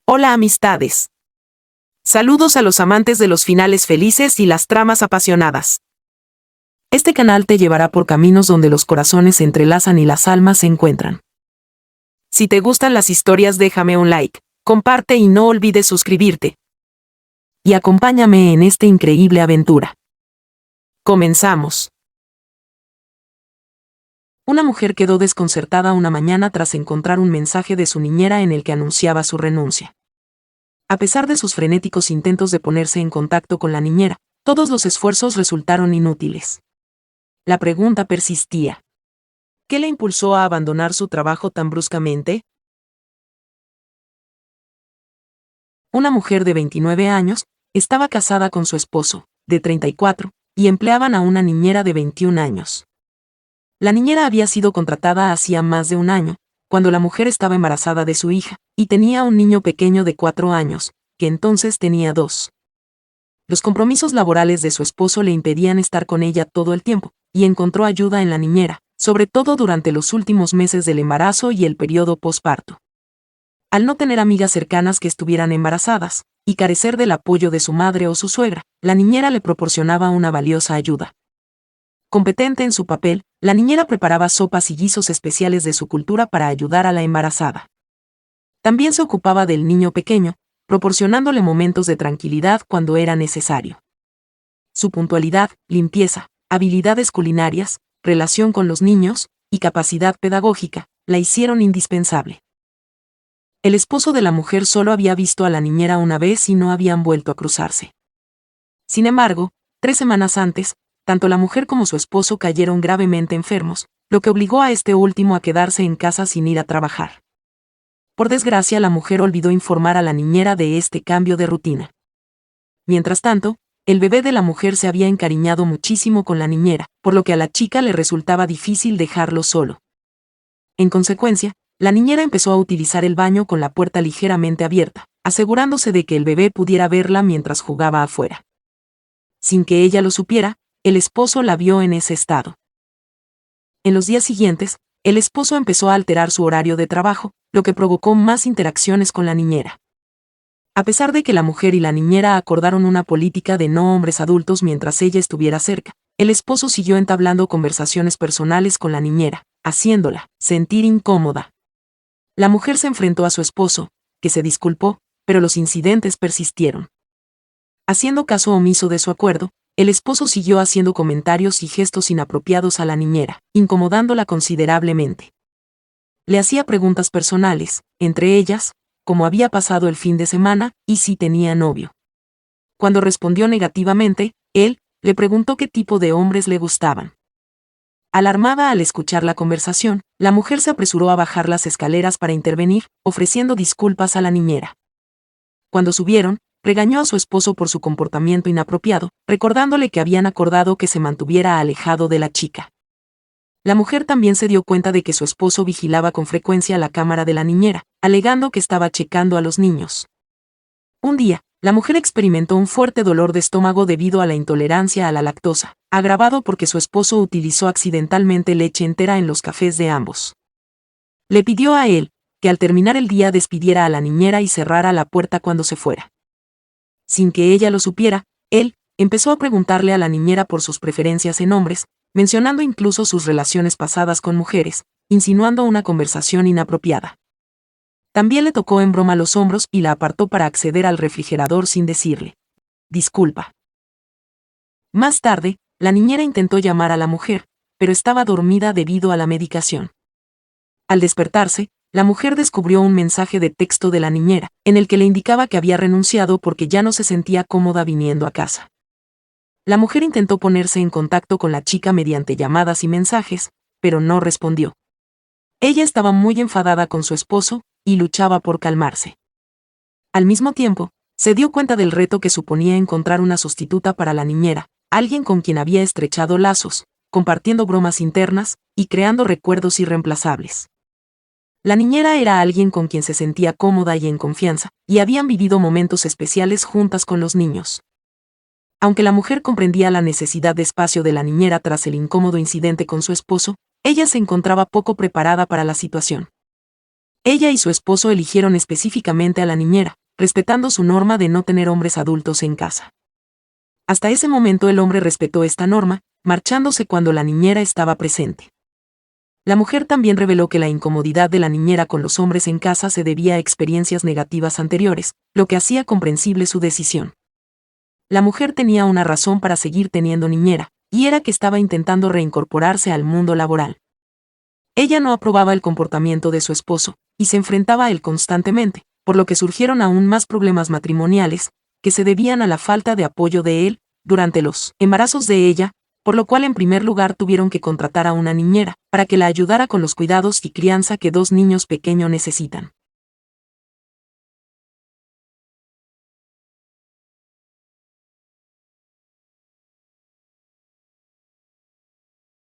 Hola amistades. Saludos a los amantes de los finales felices y las tramas apasionadas. Este canal te llevará por caminos donde los corazones se entrelazan y las almas se encuentran. Si te gustan las historias, déjame un like, comparte y no olvides suscribirte. Y acompáñame en esta increíble aventura. Comenzamos. Una mujer quedó desconcertada una mañana tras encontrar un mensaje de su niñera en el que anunciaba su renuncia. A pesar de sus frenéticos intentos de ponerse en contacto con la niñera, todos los esfuerzos resultaron inútiles. La pregunta persistía. ¿Qué le impulsó a abandonar su trabajo tan bruscamente? Una mujer de 29 años estaba casada con su esposo, de 34, y empleaban a una niñera de 21 años. La niñera había sido contratada hacía más de un año, cuando la mujer estaba embarazada de su hija, y tenía un niño pequeño de 4 años, que entonces tenía 2. Los compromisos laborales de su esposo le impedían estar con ella todo el tiempo, y encontró ayuda en la niñera, sobre todo durante los últimos meses del embarazo y el periodo posparto. Al no tener amigas cercanas que estuvieran embarazadas, y carecer del apoyo de su madre o su suegra, la niñera le proporcionaba una valiosa ayuda. Competente en su papel, la niñera preparaba sopas y guisos especiales de su cultura para ayudar a la embarazada. También se ocupaba del niño pequeño, proporcionándole momentos de tranquilidad cuando era necesario. Su puntualidad, limpieza, habilidades culinarias, relación con los niños y capacidad pedagógica la hicieron indispensable. El esposo de la mujer solo había visto a la niñera una vez y no habían vuelto a cruzarse. Sin embargo, 3 semanas antes, tanto la mujer como su esposo cayeron gravemente enfermos, lo que obligó a este último a quedarse en casa sin ir a trabajar. Por desgracia, la mujer olvidó informar a la niñera de este cambio de rutina. Mientras tanto, el bebé de la mujer se había encariñado muchísimo con la niñera, por lo que a la chica le resultaba difícil dejarlo solo. En consecuencia, la niñera empezó a utilizar el baño con la puerta ligeramente abierta, asegurándose de que el bebé pudiera verla mientras jugaba afuera. Sin que ella lo supiera, el esposo la vio en ese estado. En los días siguientes, el esposo empezó a alterar su horario de trabajo, lo que provocó más interacciones con la niñera. A pesar de que la mujer y la niñera acordaron una política de no hombres adultos mientras ella estuviera cerca, el esposo siguió entablando conversaciones personales con la niñera, haciéndola sentir incómoda. La mujer se enfrentó a su esposo, que se disculpó, pero los incidentes persistieron. Haciendo caso omiso de su acuerdo, el esposo siguió haciendo comentarios y gestos inapropiados a la niñera, incomodándola considerablemente. Le hacía preguntas personales, entre ellas, cómo había pasado el fin de semana y si tenía novio. Cuando respondió negativamente, él le preguntó qué tipo de hombres le gustaban. Alarmada al escuchar la conversación, la mujer se apresuró a bajar las escaleras para intervenir, ofreciendo disculpas a la niñera. Cuando subieron, regañó a su esposo por su comportamiento inapropiado, recordándole que habían acordado que se mantuviera alejado de la chica. La mujer también se dio cuenta de que su esposo vigilaba con frecuencia la cámara de la niñera, alegando que estaba checando a los niños. Un día, la mujer experimentó un fuerte dolor de estómago debido a la intolerancia a la lactosa, agravado porque su esposo utilizó accidentalmente leche entera en los cafés de ambos. Le pidió a él, que al terminar el día despidiera a la niñera y cerrara la puerta cuando se fuera. Sin que ella lo supiera, él empezó a preguntarle a la niñera por sus preferencias en hombres, mencionando incluso sus relaciones pasadas con mujeres, insinuando una conversación inapropiada. También le tocó en broma los hombros y la apartó para acceder al refrigerador sin decirle: disculpa. Más tarde, la niñera intentó llamar a la mujer, pero estaba dormida debido a la medicación. Al despertarse, la mujer descubrió un mensaje de texto de la niñera, en el que le indicaba que había renunciado porque ya no se sentía cómoda viniendo a casa. La mujer intentó ponerse en contacto con la chica mediante llamadas y mensajes, pero no respondió. Ella estaba muy enfadada con su esposo, y luchaba por calmarse. Al mismo tiempo, se dio cuenta del reto que suponía encontrar una sustituta para la niñera, alguien con quien había estrechado lazos, compartiendo bromas internas, y creando recuerdos irreemplazables. La niñera era alguien con quien se sentía cómoda y en confianza, y habían vivido momentos especiales juntas con los niños. Aunque la mujer comprendía la necesidad de espacio de la niñera tras el incómodo incidente con su esposo, ella se encontraba poco preparada para la situación. Ella y su esposo eligieron específicamente a la niñera, respetando su norma de no tener hombres adultos en casa. Hasta ese momento el hombre respetó esta norma, marchándose cuando la niñera estaba presente. La mujer también reveló que la incomodidad de la niñera con los hombres en casa se debía a experiencias negativas anteriores, lo que hacía comprensible su decisión. La mujer tenía una razón para seguir teniendo niñera, y era que estaba intentando reincorporarse al mundo laboral. Ella no aprobaba el comportamiento de su esposo, y se enfrentaba a él constantemente, por lo que surgieron aún más problemas matrimoniales, que se debían a la falta de apoyo de él durante los embarazos de ella, por lo cual en primer lugar tuvieron que contratar a una niñera, para que la ayudara con los cuidados y crianza que dos niños pequeños necesitan.